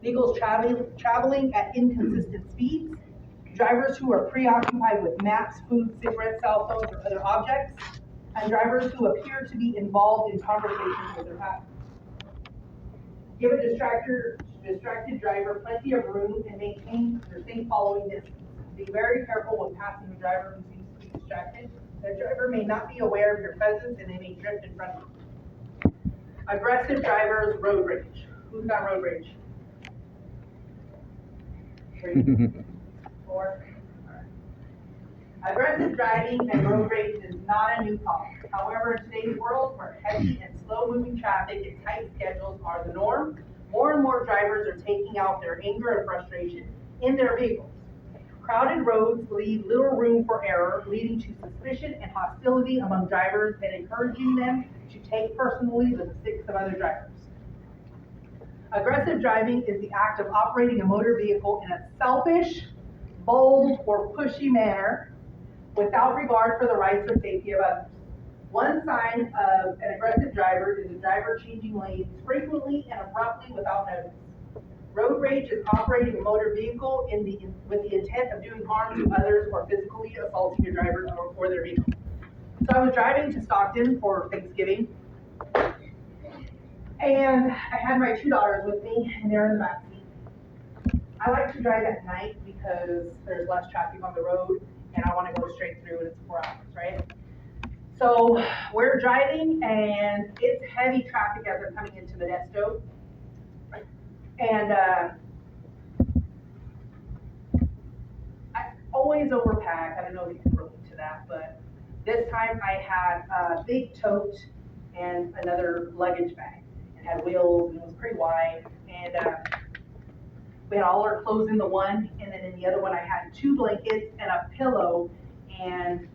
vehicles traveling at inconsistent speeds, drivers who are preoccupied with maps, food, cigarettes, cell phones, or other objects, and drivers who appear to be involved in conversations with their passengers. Give a distracted driver plenty of room and maintain your safe following distance. Be very careful when passing a driver who seems to be distracted. The driver may not be aware of your presence and they may drift in front of you. Aggressive drivers, road rage. Who's got road rage? 3, 4. Aggressive driving and road rage is not a new problem. However, in today's world where heavy and slow-moving traffic and tight schedules are the norm, more and more drivers are taking out their anger and frustration in their vehicles. Crowded roads leave little room for error, leading to suspicion and hostility among drivers and encouraging them to take personally the mistakes of other drivers. Aggressive driving is the act of operating a motor vehicle in a selfish, bold, or pushy manner without regard for the rights or safety of others. One sign of an aggressive driver is a driver changing lanes frequently and abruptly without notice. Road rage is operating a motor vehicle with the intent of doing harm to others or physically assaulting a driver or their vehicle. So I was driving to Stockton for Thanksgiving, and I had my 2 daughters with me, and they're in the back seat. I like to drive at night because there's less traffic on the road, and I want to go straight through, and it's 4 hours, right? So we're driving, and it's heavy traffic as we're coming into Modesto. And I always overpack. I don't know if you can relate to that, but this time I had a big tote and another luggage bag. It had wheels, and it was pretty wide. And we had all our clothes in the one, and then in the other one I had 2 blankets and a pillow, and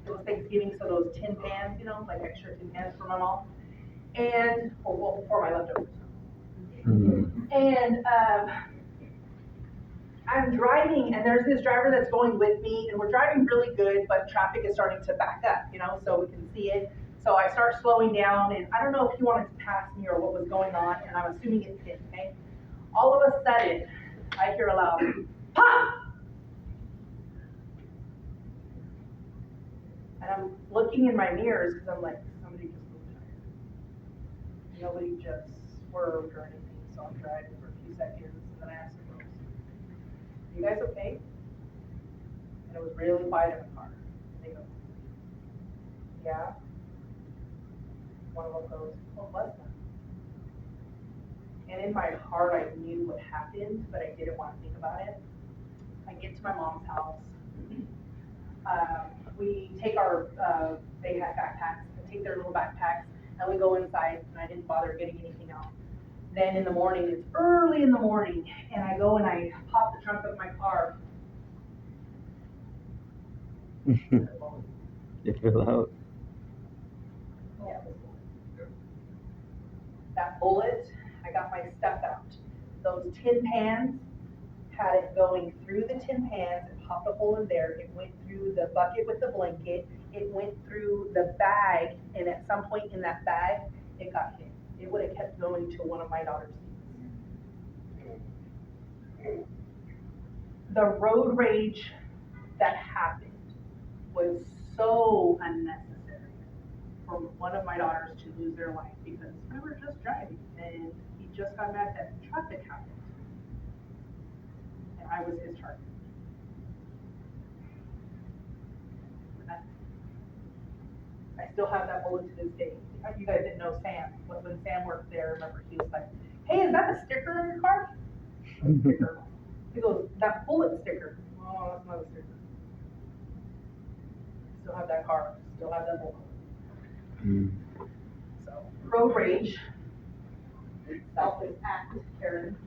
it was Thanksgiving, so those tin pans, like extra tin pans for my mom, and for my leftovers. And I'm driving, and there's this driver that's going with me, and we're driving really good, but traffic is starting to back up, so we can see it. So I start slowing down, and I don't know if he wanted to pass me or what was going on, and I'm assuming it's him, okay? All of a sudden, I hear a loud pop! And I'm looking in my mirrors because I'm like, somebody just moved tire. Nobody just swerved or anything, so I'm driving for a few seconds, and then I asked the girls, "You guys okay?" And it was really quiet in the car. And they go, "Yeah." One of them goes, "What was that?" And in my heart, I knew what happened, but I didn't want to think about it. I get to my mom's house. We take our, they had backpacks, I take their little backpacks, and we go inside, and I didn't bother getting anything out. Then in the morning, it's early in the morning, and I go and I pop the trunk of my car. It fell out. Yeah. That bullet, I got my stuff out. Those tin pans had it going through the tin pans and popped a hole in there. It went through the bucket with the blanket. It went through the bag, and at some point in that bag, it got hit. It would have kept going to one of my daughter's seats. The road rage that happened was so unnecessary for one of my daughters to lose their life because we were just driving, and he just got mad that traffic happened. And I was his target. I still have that bullet to this day. You guys didn't know Sam, but when Sam worked there, remember, he was like, "Hey, is that the sticker on your car?" Sticker. He goes, "That bullet sticker." "Oh, that's not a sticker." Still have that car, still have that bullet. So, road rage, selfish act, Karen.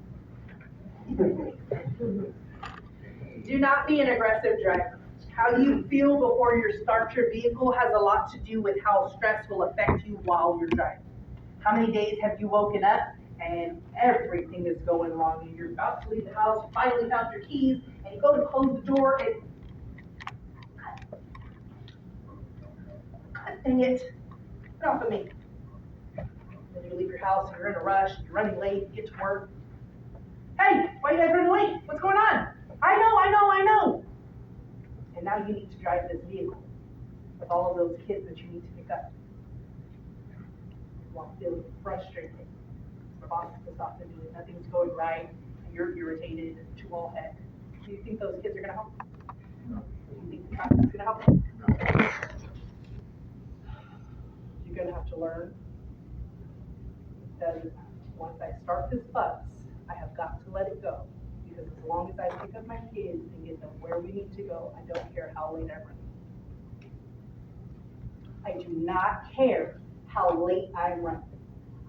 Do not be an aggressive driver. How you feel before you start your vehicle has a lot to do with how stress will affect you while you're driving. How many days have you woken up and everything is going wrong and you're about to leave the house, you finally found your keys, and you go to close the door and dang it, get off of me. Then you leave your house and you're in a rush, you're running late, you get to work, Hey, why are you guys running late? What's going on? I know. And now you need to drive this vehicle with all of those kids that you need to pick up while feeling frustrated. The boss is off and doing nothing's going right, and you're irritated to all heck. Do you think those kids are gonna help? No. Do you think the traffic's gonna help? No. You're gonna have to learn that once I start this bus, I have got to let it go. Because as long as I pick up my kids and get them where we need to go, I don't care how late I run. I do not care how late I run.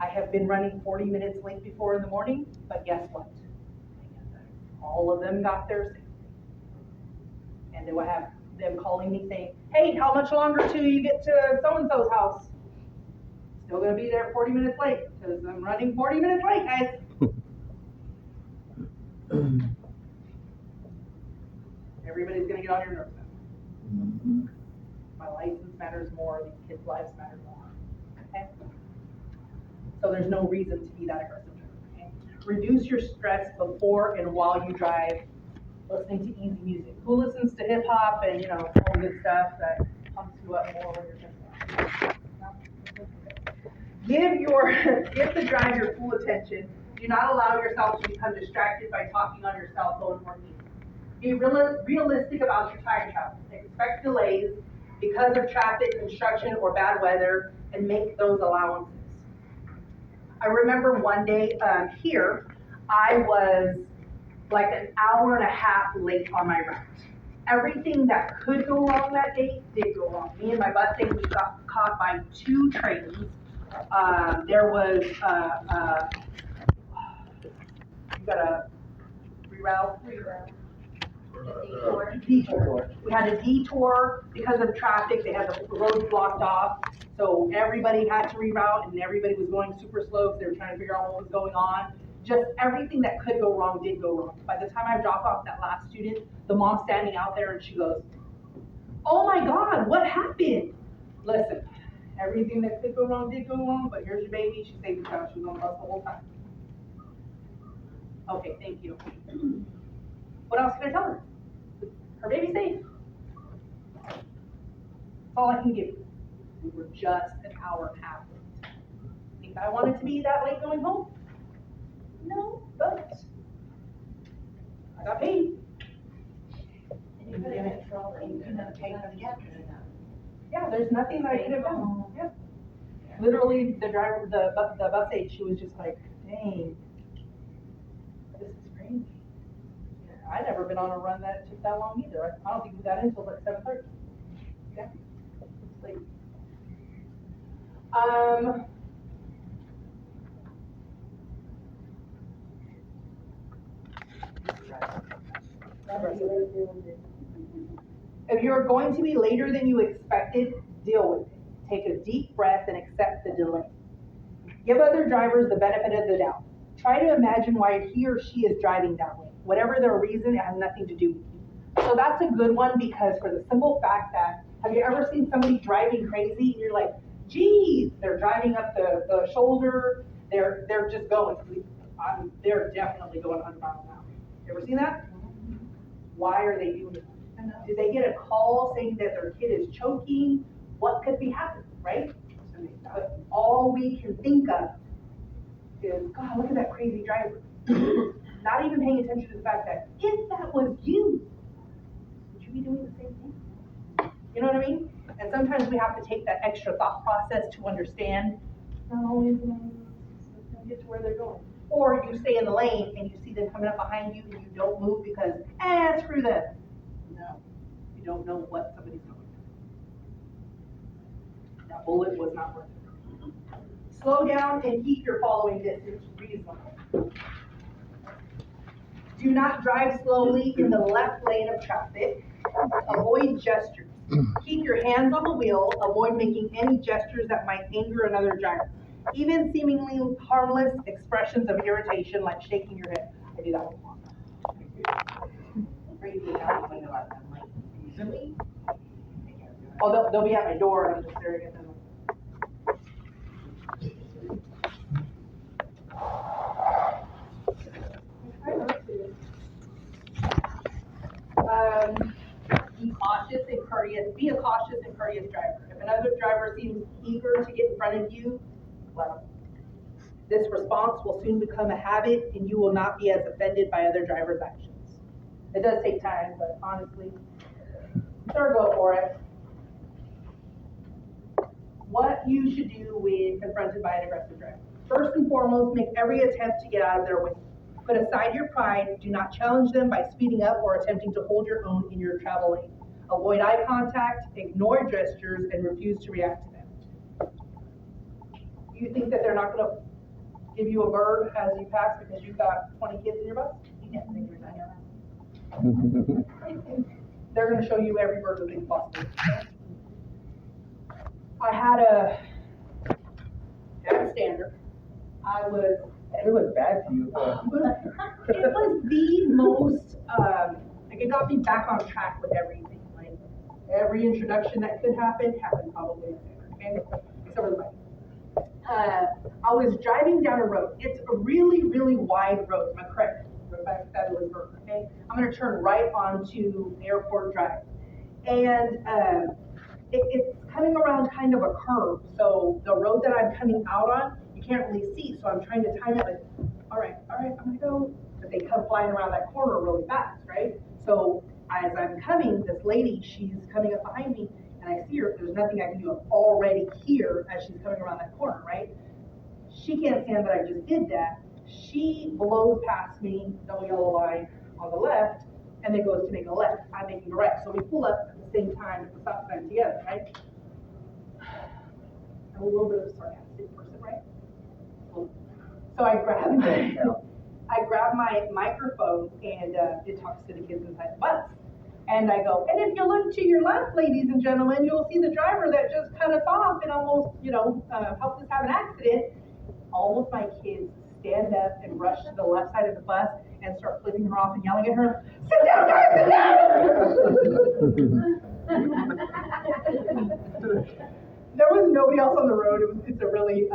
I have been running 40 minutes late before in the morning, but guess what? All of them got there safely. And then we'll have them calling me saying, hey, how much longer till you get to so-and-so's house? Still gonna be there 40 minutes late, because I'm running 40 minutes late, guys. Everybody's gonna get on your nerves now. My license matters more, these kids' lives matter more. Okay? So there's no reason to be that aggressive. Okay? Reduce your stress before and while you drive, listening to easy music. Who listens to hip hop and all good stuff that pumps you up more when you're driving? Give the drive your full attention. Do not allow yourself to become distracted by talking on your cell phone or email. Be realistic about your time travel. Expect delays because of traffic, construction, or bad weather, and make those allowances. I remember one day here, I was like an hour and a half late on my route. Everything that could go wrong that day did go wrong. Me and my bus we got caught by 2 trains. There was you got a reroute. Detour. We had a detour because of traffic. They had the roads blocked off, so everybody had to reroute, and everybody was going super slow because they were trying to figure out what was going on. Just everything that could go wrong did go wrong. By the time I dropped off that last student, the mom's standing out there and she goes, "Oh my God, what happened?" Listen, everything that could go wrong did go wrong, but here's your baby. She saved the child. She was on the bus the whole time. Okay, thank you. What else can I tell her? Her baby's safe. That's all I can give you. We were just an hour and a half late. Think I wanted to be that late going home? No, but I got paid. And you put it in control and you can pay for the gas. Yeah, there's nothing that I could have done. Yeah. Literally, the driver, the bus aide, she was just like, dang, this is crazy. I'd never been on a run that took that long either. I don't think we got in until like 7:30. Yeah. It's late. If you're going to be later than you expected, deal with it. Take a deep breath and accept the delay. Give other drivers the benefit of the doubt. Try to imagine why he or she is driving that way. Whatever their reason, it has nothing to do with you. So that's a good one because for the simple fact that, have you ever seen somebody driving crazy and you're like, geez, they're driving up the shoulder, they're just going. They're definitely going 100 miles an hour. You ever seen that? Why are they doing it? Did they get a call saying that their kid is choking? What could be happening, right? But all we can think of is, God, look at that crazy driver. Not even paying attention to the fact that if that was you, would you be doing the same thing? You know what I mean? And sometimes we have to take that extra thought process to understand, not always get to where they're going. Or you stay in the lane and you see them coming up behind you and you don't move because, screw them. No, you don't know what somebody's doing. That bullet was not worth it. Slow down and keep your following distance reasonable. Do not drive slowly in the left lane of traffic. Avoid gestures. Keep your hands on the wheel. Avoid making any gestures that might anger another driver. Even seemingly harmless expressions of irritation like shaking your head. I do that a lot. Oh, they'll be at my door and I'm just staring at them. be a cautious and courteous driver. If another driver seems eager to get in front of you, let them. This response will soon become a habit and you will not be as offended by other drivers' actions. It does take time, but honestly, they'll go for it. What you should do when confronted by an aggressive driver. First and foremost, make every attempt to get out of their way. Put aside your pride, do not challenge them by speeding up or attempting to hold your own in your travel lane. Avoid eye contact, ignore gestures, and refuse to react to them. You think that they're not going to give you a bird as you pass because you've got 20 kids in your bus? You can't think you're not. They're going to show you every bird that they can possibly. I had a standard. It was bad for you. It was the most, like it got me back on track with everything. Like every introduction that could happen happened probably in there, okay? Except for the bike. I was driving down a road. It's a really, really wide road. Am I correct? Fabulous road, okay? I'm gonna turn right onto Airport Drive. And it's coming around kind of a curve. So the road that I'm coming out on, you can't really see. So I'm trying to time it like, all right, I'm gonna go. But they come flying around that corner really fast, right? So as I'm coming, this lady, she's coming up behind me and I see her, there's nothing I can do. I'm already here as she's coming around that corner, right? She can't stand that I just did that. She blows past me, double yellow line on the left, and then goes to make a left. I'm making a right. So we pull up at the same time at the stop sign together, right? I'm a little bit of a sarcastic person, right? So I grab my microphone and it talks to the kids inside the bus. And I go, and if you look to your left, ladies and gentlemen, you'll see the driver that just cut us off and almost, helped us have an accident. All of my kids stand up and rush to the left side of the bus and start flipping her off and yelling at her, sit down, guys, sit down! There was nobody else on the road. It's a really,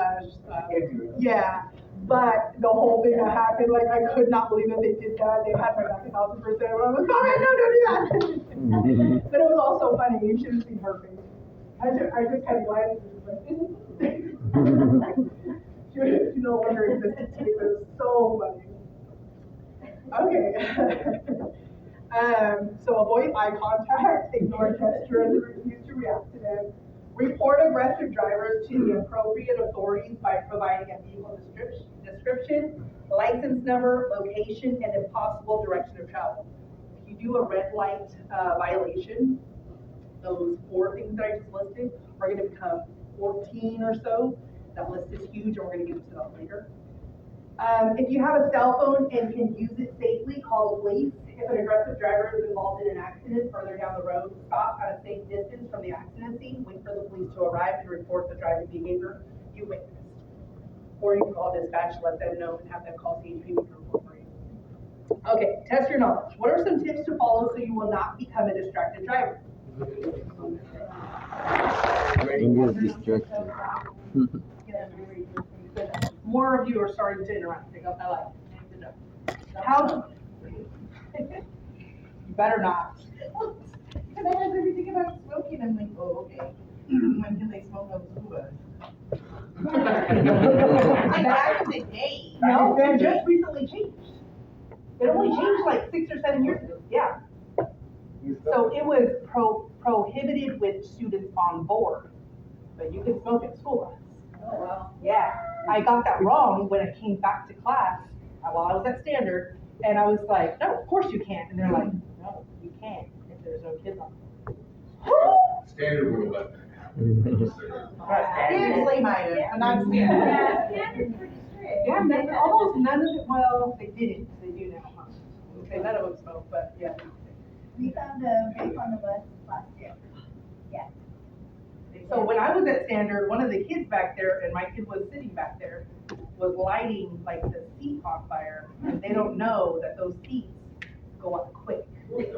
yeah. But the whole thing that happened, like I could not believe that they did that. They had my back 1,000%. When I was like, oh, no, don't do that. But it was also funny. You should have seen her face. I just kind of glanced and was like, she no longer existed to me, but it was so funny. Okay. So avoid eye contact, ignore gestures, and refuse to react to them. Report aggressive drivers to the appropriate authorities by providing a vehicle description, license number, location, and if possible, direction of travel. If you do a red light violation, those 4 things that I just listed are going to become 14 or so. That list is huge, and we're going to get into that later. If you have a cell phone and can use it safely, call the police. If an aggressive driver is involved in an accident further down the road, stop at a safe distance from the accident scene, wait for the police to arrive to report the driving behavior you witnessed. Or you can call dispatch, let them know, and have them call CHP to report for you. Okay, test your knowledge. What are some tips to follow so you will not become a distracted driver? More of you are starting to interact. I like it. How? You better not. Because I heard everything about smoking, I'm like, oh, okay. When can they smoke on school bus? Back in the day. No, they just recently changed. It only changed like 6 or 7 years ago. Yeah. So it was prohibited with students on board, but you could smoke at school bus. Oh, wow. Yeah, I got that wrong when I came back to class while I was at standard, and I was like, no, of course you can't. And they're like, no, you can't if there's no kids on. Standard rule, but. Usually mine is, and I'm standing. Yeah, standard's pretty strict. Yeah, almost none of it, well, they didn't, they do now, huh? Okay, none of them smoke, but yeah. We found a vape on the bus last year. Yeah. So when I was at standard, one of the kids back there, and my kid was sitting back there, was lighting like the seat on fire, and they don't know that those seats go up quick. Okay.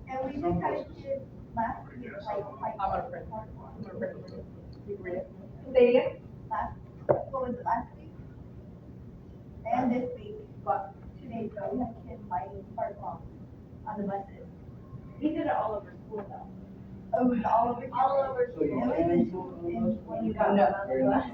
And we decided last year, like. I'm gonna print. You can read it. Say it again. What was it, last week? And this week, but 2 days ago, we had a kid lighting park on the buses. He did it all over school though. Oh, all over. All over So you school. can smoke on the bus? When you got No. on the bus.